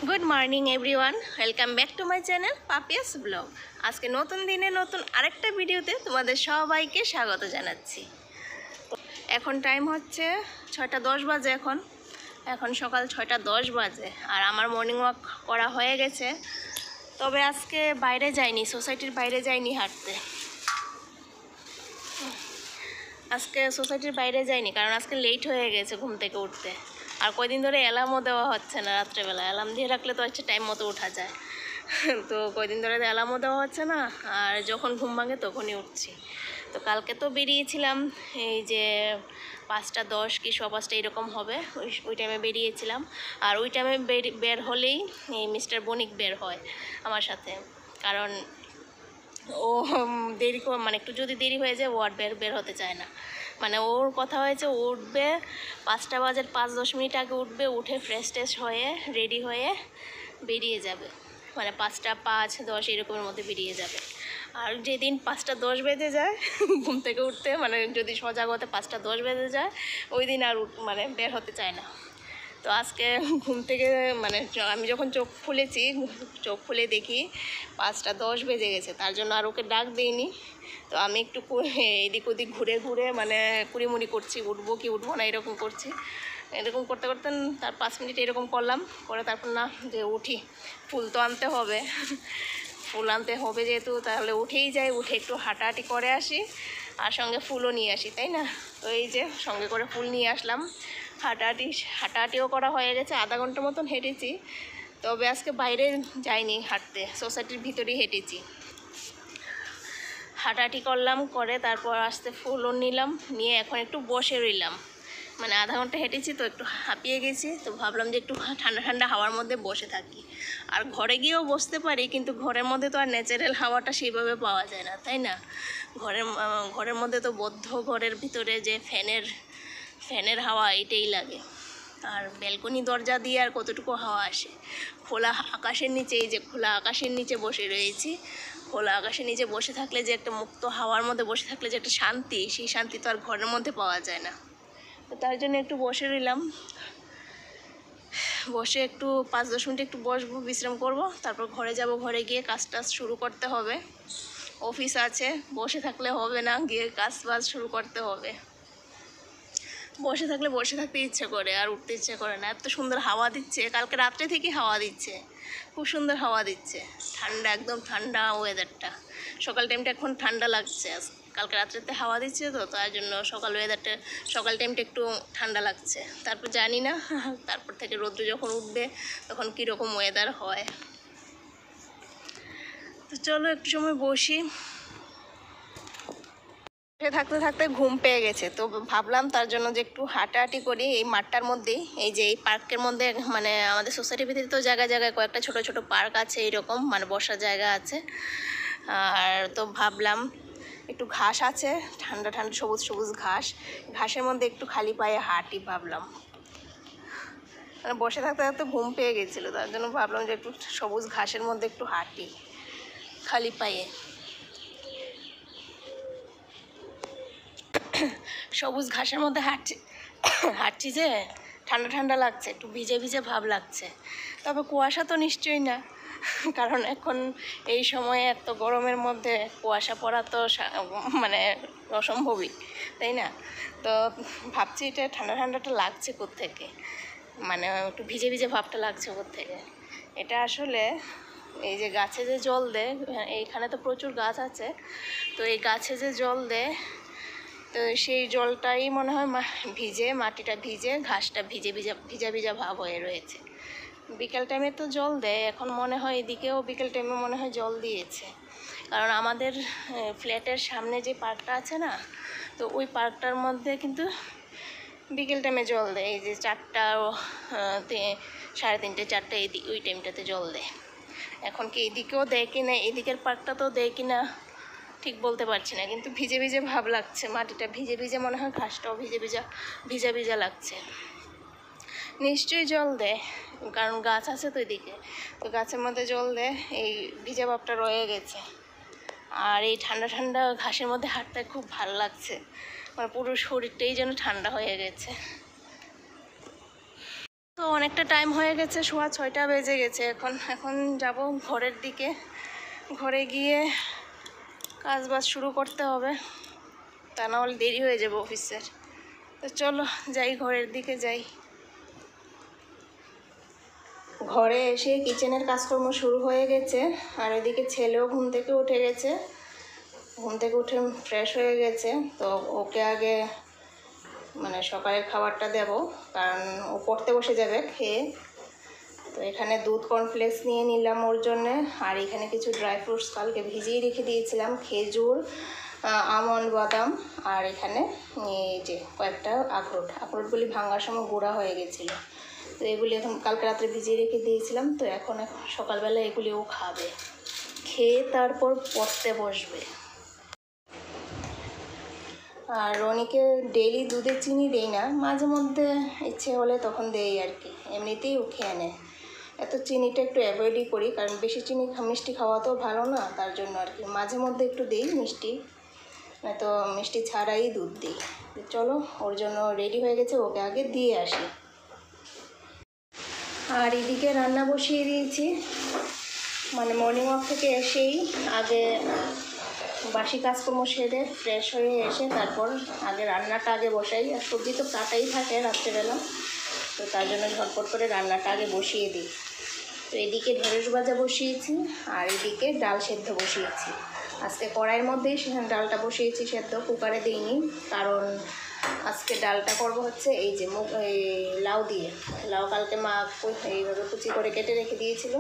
Good morning everyone, welcome back to my channel Papiya's blog. আজকে নতুন দিনে নতুন আরেকটা ভিডিওতে তোমাদের সবাইকে স্বাগত জানাচ্ছি। এখন টাইম হচ্ছে 6:10 বাজে। এখন সকাল 6:10 বাজে আর আমার মর্নিং ওয়াক করা হয়ে গেছে। তবে আজকে বাইরে যাইনি, সোসাইটির বাইরে যাইনি হাঁটতে। আজকে সোসাইটির বাইরে যাইনি কারণ আজকে লেট হয়ে গেছে ঘুম থেকে উঠতে। আর কয়দিন ধরে অ্যালার্মও দেওয়া হচ্ছে না, রাত্রেবেলা অ্যালার্ম দিয়ে রাখলে তো হচ্ছে টাইম মতো ওঠা যায়। তো কয়দিন ধরে অ্যালার্মও দেওয়া হচ্ছে না, আর যখন ঘুম ভাঙে তখনই উঠছি। তো কালকে তো বেরিয়েছিলাম, এই যে 5:10 কি 5:15 এরকম হবে, ওই টাইমে বেরিয়েছিলাম। আর ওই টাইমে বের হলেই এই মিস্টার বণিক বের হয় আমার সাথে, কারণ ও দেরি মানে একটু যদি দেরি হয়ে যায় ও আর বের হতে চায় না। মানে ওর কথা হয়েছে ও উঠবে 5টা বাজার 5-10 মিনিট আগে উঠবে, উঠে ফ্রেশ ট্রেশ হয়ে রেডি হয়ে বেরিয়ে যাবে। মানে 5টা 5:10 এরকমের মধ্যে বেরিয়ে যাবে। আর যেদিন 5:10 বেজে যায় ঘুম থেকে উঠতে, মানে যদি সজাগ হতে 5:10 বেজে যায়, ওই দিন আর মানে বের হতে চায় না। তো আজকে ঘুম থেকে মানে আমি যখন চোখ খুলে দেখি 5:10 বেজে গেছে। তার জন্য আর ওকে ডাক দিইনি। তো আমি একটু এদিক ওদিক ঘুরে ঘুরে মানে কুড়িমুড়ি করছি, উঠবো কি উঠবো না এরকম করছি। এরকম করতে করতে তার 5 মিনিট এরকম করলাম, করে তারপর না যে উঠি, ফুল তো আনতে হবে। ফুল আনতে হবে যেহেতু, তাহলে উঠেই যাই, উঠে একটু হাঁটাহাঁটি করে আসি আর সঙ্গে ফুলও নিয়ে আসি, তাই না? তো এই যে সঙ্গে করে ফুল নিয়ে আসলাম। হাঁটাহাঁটিও করা হয়ে গেছে, আধা ঘন্টার মতন হেঁটেছি। তবে আজকে বাইরে যাইনি হাঁটতে, সোসাইটির ভিতরেই হেঁটেছি। হাঁটাহাঁটি করলাম, করে তারপর আস্তে ফুলও নিলাম, নিয়ে এখন একটু বসে রইলাম। মানে আধা ঘন্টা হেঁটেছি তো একটু হাঁপিয়ে গেছি, তো ভাবলাম যে একটু ঠান্ডা ঠান্ডা হাওয়ার মধ্যে বসে থাকি। আর ঘরে গিয়েও বসতে পারি, কিন্তু ঘরের মধ্যে তো আর ন্যাচারাল হাওয়াটা সেইভাবে পাওয়া যায় না, তাই না? ঘরের মধ্যে তো বদ্ধ ঘরের ভিতরে যে ফ্যানের হাওয়া এটাই লাগে। আর ব্যালকনি দরজা দিয়ে আর কতটুকু হাওয়া আসে? খোলা আকাশের নিচে, এই যে খোলা আকাশের নিচে বসে রয়েছি। খোলা আকাশের নিচে বসে থাকলে যে একটা মুক্ত হাওয়ার মধ্যে বসে থাকলে যে একটা শান্তি, সেই শান্তি তো আর ঘরের মধ্যে পাওয়া যায় না। তো তার জন্য একটু বসে রইলাম। বসে একটু 5-10 মিনিট একটু বসবো, বিশ্রাম করব, তারপর ঘরে যাব। ঘরে গিয়ে কাজ টাজ শুরু করতে হবে। অফিস আছে, বসে থাকলে হবে না, গিয়ে কাজ বাজ শুরু করতে হবে। বসে থাকতে ইচ্ছে করে, আর উঠতে ইচ্ছে করে না। এত সুন্দর হাওয়া দিচ্ছে, কালকে রাত্রে থেকেই হাওয়া দিচ্ছে, খুব সুন্দর হাওয়া দিচ্ছে। ঠান্ডা, একদম ঠান্ডা ওয়েদারটা। সকাল টাইমটা এখন ঠান্ডা লাগছে, কালকে রাত্রেতে হাওয়া দিচ্ছে তো তার জন্য সকাল টাইমটা একটু ঠান্ডা লাগছে। তারপর জানি না তারপর থেকে রৌদ্র যখন উঠবে তখন কীরকম ওয়েদার হয়। তো চলো একটু সময় বসি। থাকতে থাকতে ঘুম পেয়ে গেছে, তো ভাবলাম তার জন্য যে একটু হাঁটাহাঁটি করি এই মাঠটার মধ্যেই। এই যে এই পার্কের মধ্যে, মানে আমাদের সোসাইটির ভিতরে তো জায়গায় জায়গায় কয়েকটা ছোট ছোট পার্ক আছে, এইরকম মানে বসার জায়গা আছে। আর তো ভাবলাম একটু ঘাস আছে, ঠান্ডা ঠান্ডা সবুজ সবুজ ঘাসের মধ্যে একটু খালি পায়ে হাঁটি ভাবলাম। মানে বসে থাকতে থাকতে ঘুম পেয়ে গেছিলো, তার জন্য ভাবলাম যে একটু সবুজ ঘাসের মধ্যে একটু হাঁটি খালি পায়ে। সবুজ ঘাসের মধ্যে হাঁটছি যে ঠান্ডা ঠান্ডা লাগছে, একটু ভিজে ভিজে ভাব লাগছে। তবে কুয়াশা তো নিশ্চয়ই না, কারণ এখন এই সময়ে এত গরমের মধ্যে কুয়াশা পড়া তো মানে অসম্ভবই, তাই না? তো ভাবছি এটা ঠান্ডা ঠান্ডাটা লাগছে কোত্থেকে, মানে একটু ভিজে ভিজে ভাবটা লাগছে কোত্থেকে। এটা আসলে এই যে গাছে যে জল দেয়, এইখানে তো প্রচুর গাছ আছে, তো এই গাছে যে জল দেয়, তো সেই জলটাই মনে হয় মাটিটা ভিজে, ঘাসটা ভিজা ভিজা ভাব হয়ে রয়েছে। বিকেল টাইমে তো জল দেয়, এখন মনে হয় এদিকেও বিকেল টাইমে মনে হয় জল দিয়েছে। কারণ আমাদের ফ্ল্যাটের সামনে যে পার্কটা আছে না, তো ওই পার্কটার মধ্যে কিন্তু বিকেল টাইমে জল দেয়। এই যে 4টা 3:30 4টা ওই টাইমটাতে জল দেয়। এখন কি এদিকেও দেয় কি না, এদিকের পার্কটা তো দেয় কি না ঠিক বলতে পারছি না, কিন্তু ভিজে ভিজে ভাব লাগছে, মাটিটা ভিজে ভিজে মনে হয়, ঘাসটাও ভিজা ভিজা লাগছে। নিশ্চয়ই জল দেয়, কারণ গাছ আছে তো এদিকে, তো গাছের মধ্যে জল দেয়, এই ভিজা ভাবটা রয়ে গেছে। আর এই ঠান্ডা ঠান্ডা ঘাসের মধ্যে হাঁটতে খুব ভালো লাগছে, মানে পুরো শরীরটাই যেন ঠান্ডা হয়ে গেছে। তো অনেকটা টাইম হয়ে গেছে, 6:30 বেজে গেছে। এখন যাব ঘরের দিকে। ঘরে গিয়ে কাজ বাজ শুরু করতে হবে, তা না হলে দেরি হয়ে যাবে অফিসের। তো চলো যাই, ঘরের দিকে যাই। ঘরে এসে কিচেনের কাজকর্ম শুরু হয়ে গেছে, আর এদিকে ছেলেও ঘুম থেকে উঠে গেছে। ঘুম থেকে উঠে ফ্রেশ হয়ে গেছে, তো ওকে আগে মানে সকালের খাবারটা দেব, কারণ ও পড়তে বসে যাবে খেয়ে। তো এখানে দুধ কর্নফ্লেক্স নিয়ে নিলাম ওর জন্যে, আর এখানে কিছু ড্রাই ফ্রুটস কালকে ভিজিয়ে রেখে দিয়েছিলাম, খেজুর, আমন্ড, বাদাম, আর এখানে এই যে কয়েকটা আখরোটগুলি ভাঙার সময় গুঁড়া হয়ে গেছিলো। তো এগুলি এখন কালকে রাত্রে ভিজিয়ে রেখে দিয়েছিলাম, তো এখন সকালবেলা এগুলি ও খাবে, খেয়ে তারপর পড়তে বসবে। আর রনিকে ডেইলি দুধে চিনি দেই না, মাঝে মধ্যে ইচ্ছে হলে তখন দেই আর কি, এমনিতেই ও খেয়ে নেয়। এত চিনিটা একটু অ্যাভয়েডই করি, কারণ বেশি চিনি মিষ্টি খাওয়া তো ভালো না, তার জন্য আর কি মাঝে মধ্যে একটু দিই মিষ্টি, তো মিষ্টি ছাড়াই দুধ দিই। চলো, ওর জন্য রেডি হয়ে গেছে, ওকে আগে দিয়ে আসি। আর এদিকে রান্না বসিয়ে দিয়েছি, মানে মর্নিং ওয়াক থেকে এসেই আগে বাসি কাজকর্ম সেরে ফ্রেশ হয়ে এসে তারপর আগে রান্নাটা আগে বসাই। আর সবজি তো কাটাই থাকে রাত্রেবেলা, তো তার জন্য ঝটপট করে রান্নাটা আগে বসিয়ে দিই। তো এদিকে ঢেঁড়স ভাজা বসিয়েছি, আর এদিকে ডাল সেদ্ধ বসিয়েছি। আজকে কড়াইয়ের মধ্যেই ডালটা বসিয়েছি সেদ্ধ, কুকারে দিইনি, কারণ আজকে ডালটা করব হচ্ছে এই যে লাউ দিয়ে। লাউ কালকে মা এইভাবে কুচি করে কেটে রেখে দিয়েছিল,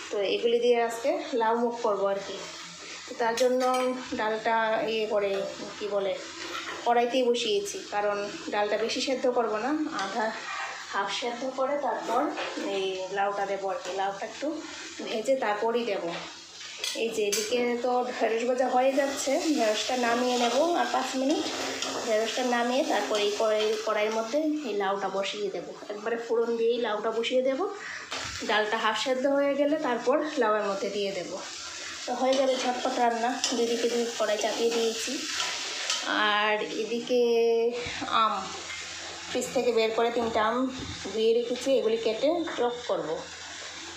তো এগুলি দিয়ে আজকে লাউ মুখ করবো আর কি। তো তার জন্য ডালটা করে কি বলে কড়াইতেই বসিয়েছি, কারণ ডালটা বেশি সেদ্ধ করব না, হাফ সেদ্ধ করে তারপর এই লাউটা দেবো আর কি। লাউটা একটু ভেজে তারপরই দেবো। এই যে এদিকে তো ঢেঁড়স ভাজা হয়ে যাচ্ছে, ঢেঁড়সটা নামিয়ে নেব আর 5 মিনিট। ঢেঁড়সটা নামিয়ে তারপর এই কড়াইয়ের মধ্যে এই লাউটা বসিয়ে দেবো, একবারে ফোড়ন দিয়েই লাউটা বসিয়ে দেবো। ডালটা হাফ সেদ্ধ হয়ে গেলে তারপর লাউয়ের মধ্যে দিয়ে দেবো, তো হয়ে যাবে ঝটপট রান্না। দুদিকে কড়াই চাপিয়ে দিয়েছি। আর এদিকে আম ফ্রিজ থেকে বের করে 3টা আম ধুয়ে রেখেছি, এগুলি কেটে টক করব।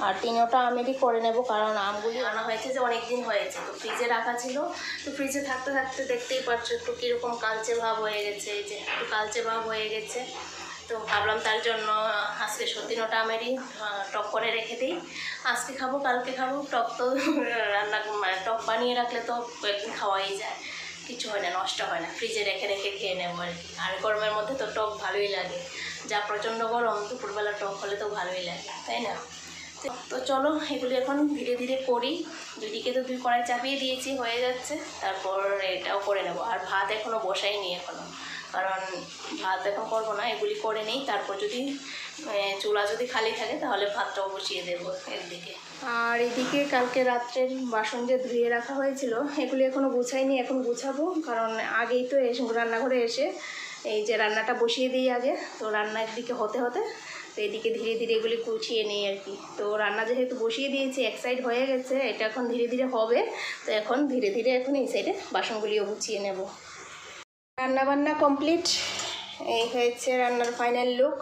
আর 3টা আমেরই করে নেব, কারণ আমগুলি আনা হয়েছে যে অনেক দিন হয়েছে, তো ফ্রিজে রাখা ছিল। তো ফ্রিজে থাকতে থাকতে দেখতেই পাচ্ছ একটু কীরকম কালচে ভাব হয়ে গেছে, এই যে একটু কালচে ভাব হয়ে গেছে। তো ভাবলাম তার জন্য আজকে 3টা আমেরই টক করে রেখে দিই। আজকে খাবো কালকে খাবো, টক তো রান্না টক বানিয়ে রাখলে তো একদিন খাওয়াই যায়, কিছু হয় না, নষ্ট হয় না, ফ্রিজে রেখে রেখে খেয়ে নেবো আর কি। আর গরমের মধ্যে তো টক ভালোই লাগে, যা প্রচণ্ড গরম, দুপুরবেলা টক হলে তো ভালোই লাগে, তাই না? তো চলো এগুলি এখন ধীরে ধীরে করি। দুদিকে তো 2 কড়াই চাপিয়ে দিয়েছি, হয়ে যাচ্ছে, তারপর এটাও করে নেব। আর ভাত এখনও বসাইনি এখনও, কারণ ভাত এখন করবো না, এগুলি করে নিই, তারপর যদি চুলা যদি খালি থাকে তাহলে ভাতটাও বসিয়ে দেবো একদিকে। আর এদিকে কালকে রাত্রের বাসন যে ধুয়ে রাখা হয়েছিল এগুলি এখনও গুছাইনি, এখন গুছাবো, কারণ আগেই তো রান্নাঘরে এসে এই যে রান্নাটা বসিয়ে দিই আগে, তো রান্না একদিকে হতে হতে তো এদিকে ধীরে ধীরে এগুলি গুছিয়ে নিই আর কি। তো রান্না যেহেতু বসিয়ে দিয়েছি, এক সাইড হয়ে গেছে, এটা এখন ধীরে ধীরে হবে, তো এখন ধীরে ধীরে এখন এই সাইডে বাসনগুলিও গুছিয়ে নেব। রান্না বান্না কমপ্লিট, এই হয়েছে রান্নার ফাইনাল লুক।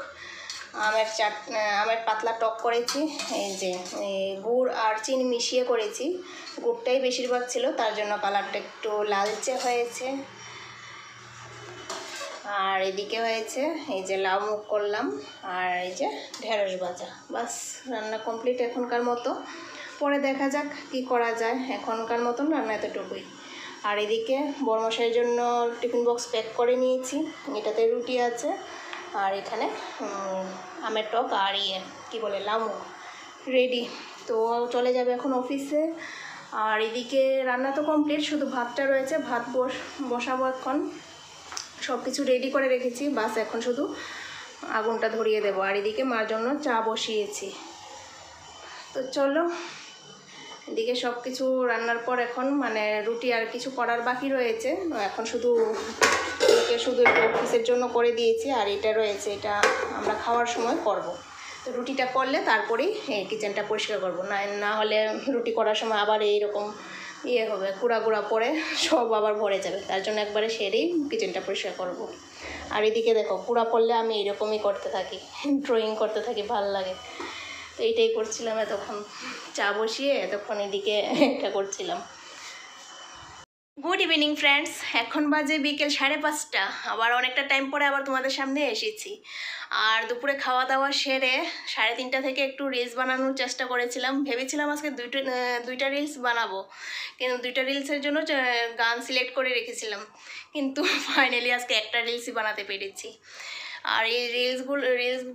আমের পাতলা টক করেছি, এই যে গুড় আর চিনি মিশিয়ে করেছি, গুড়টাই বেশিরভাগ ছিল, তার জন্য কালারটা একটু লালচে হয়েছে। আর এদিকে হয়েছে এই যে লাউ মুখ করলাম, আর এই যে ঢেঁড়স ভাজা। বাস রান্না কমপ্লিট এখনকার মতো, পরে দেখা যাক কি করা যায়, এখনকার মতন রান্না এতটুকুই। আর এদিকে বড়মশাইয়ের জন্য টিফিন বক্স প্যাক করে নিয়েছি, এটাতে রুটি আছে, আর এখানে আমের টক আর কি বলে লাউ মুখ রেডি। তো চলে যাবে এখন অফিসে। আর এদিকে রান্না তো কমপ্লিট, শুধু ভাতটা রয়েছে, ভাত বসাবো এখন। সব কিছু রেডি করে রেখেছি, বাস এখন শুধু আগুনটা ধরিয়ে দেবো। আর এদিকে মার জন্য চা বসিয়েছি। তো চলো, এদিকে সব কিছু রান্নার পর এখন মানে রুটি আর কিছু করার বাকি রয়েছে, এখন শুধু একটু অফিসের জন্য করে দিয়েছি, আর এটা রয়েছে, এটা আমরা খাওয়ার সময় করব। তো রুটিটা করলে তারপরেই কিচেনটা পরিষ্কার করবো, না হলে রুটি করার সময় আবার এইরকম হবে, গুঁড়া পরে সব আবার ভরে যাবে, তার জন্য একবারে সেরেই কিচেনটা পরিষ্কার করব। আর এদিকে দেখো পুরা পড়লে আমি এরকমই করতে থাকি, ড্রয়িং করতে থাকি, ভাল লাগে। তো এইটাই করছিলাম এতক্ষণ, চা বসিয়ে এতক্ষণ এদিকে এটা করছিলাম। গুড ইভিনিং ফ্রেন্ডস, এখন বাজে বিকেল 5:30। আবার অনেকটা টাইম পরে আবার তোমাদের সামনে এসেছি। আর দুপুরে খাওয়া দাওয়া সেরে 3:30 থেকে একটু রিলস বানানোর চেষ্টা করেছিলাম। ভেবেছিলাম আজকে দুইটা রিলস বানাবো, কিন্তু দুইটা রিলসের জন্য গান সিলেক্ট করে রেখেছিলাম, কিন্তু ফাইনালি আজকে একটা রিলসই বানাতে পেরেছি। আর এই রিলস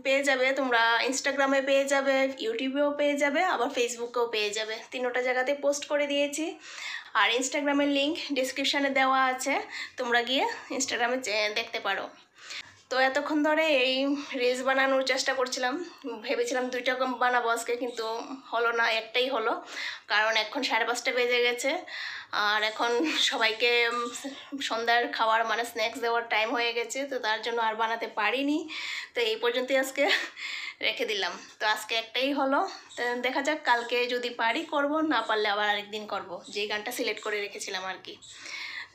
পেয়ে যাবে তোমরা, ইনস্টাগ্রামে পেয়ে যাবে, ইউটিউবেও পেয়ে যাবে, আবার ফেসবুকেও পেয়ে যাবে। তিনোটা জায়গাতে পোস্ট করে দিয়েছি। আর ইনস্টাগ্রামের লিঙ্ক ডিসক্রিপশানে দেওয়া আছে, তোমরা গিয়ে ইনস্টাগ্রামে দেখতে পারো। তো এতক্ষণ ধরে এই রিলস বানানোর চেষ্টা করছিলাম, ভেবেছিলাম দুইটা বানাবো আজকে, কিন্তু হলো না, একটাই হলো। কারণ এখন 5:30 বেজে গেছে, আর এখন সবাইকে সন্ধ্যার খাওয়ার মানে স্ন্যাক্স দেওয়ার টাইম হয়ে গেছে, তো তার জন্য আর বানাতে পারিনি। তো এই পর্যন্তই আজকে রেখে দিলাম। তো আজকে একটাই হলো, তো দেখা যাক, কালকে যদি পারি করব, না পারলে আবার আরেকদিন করব, যেই গানটা সিলেক্ট করে রেখেছিলাম আর কি।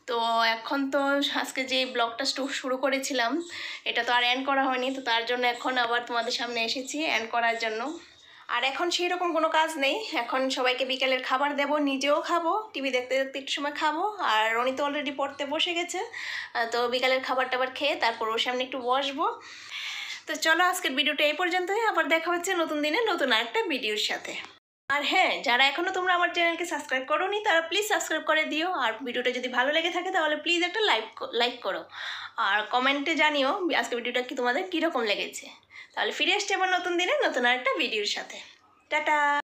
তো এখন তো আজকে যে ব্লগটা শুরু করেছিলাম, এটা তো আর এন্ড করা হয়নি, তো তার জন্য এখন আবার তোমাদের সামনে এসেছি এন্ড করার জন্য। আর এখন সেই রকম কোনো কাজ নেই, এখন সবাইকে বিকেলের খাবার দেব, নিজেও খাবো, টিভি দেখতে দেখতে একটু সময় খাবো। আর রনি তো অলরেডি পড়তে বসে গেছে, তো বিকালের খাবার টাবার খেয়ে তারপর ওর সামনে একটু বসবো। তো চলো আজকের ভিডিওটা এই পর্যন্তই, আবার দেখা হচ্ছে নতুন দিনে নতুন আরেকটা ভিডিওর সাথে। আর হ্যাঁ, যারা এখনও তোমরা আমার চ্যানেলকে সাবস্ক্রাইব করোনি তারা প্লিজ সাবস্ক্রাইব করে দিও। আর ভিডিওটা যদি ভালো লেগে থাকে তাহলে প্লিজ একটা লাইক করো, আর কমেন্টে জানিও আজকে ভিডিওটা কি তোমাদের কীরকম লেগেছে। তাহলে ফিরে আসছি আবার নতুন দিনে নতুন আরেকটা ভিডিওর সাথে। টাটা।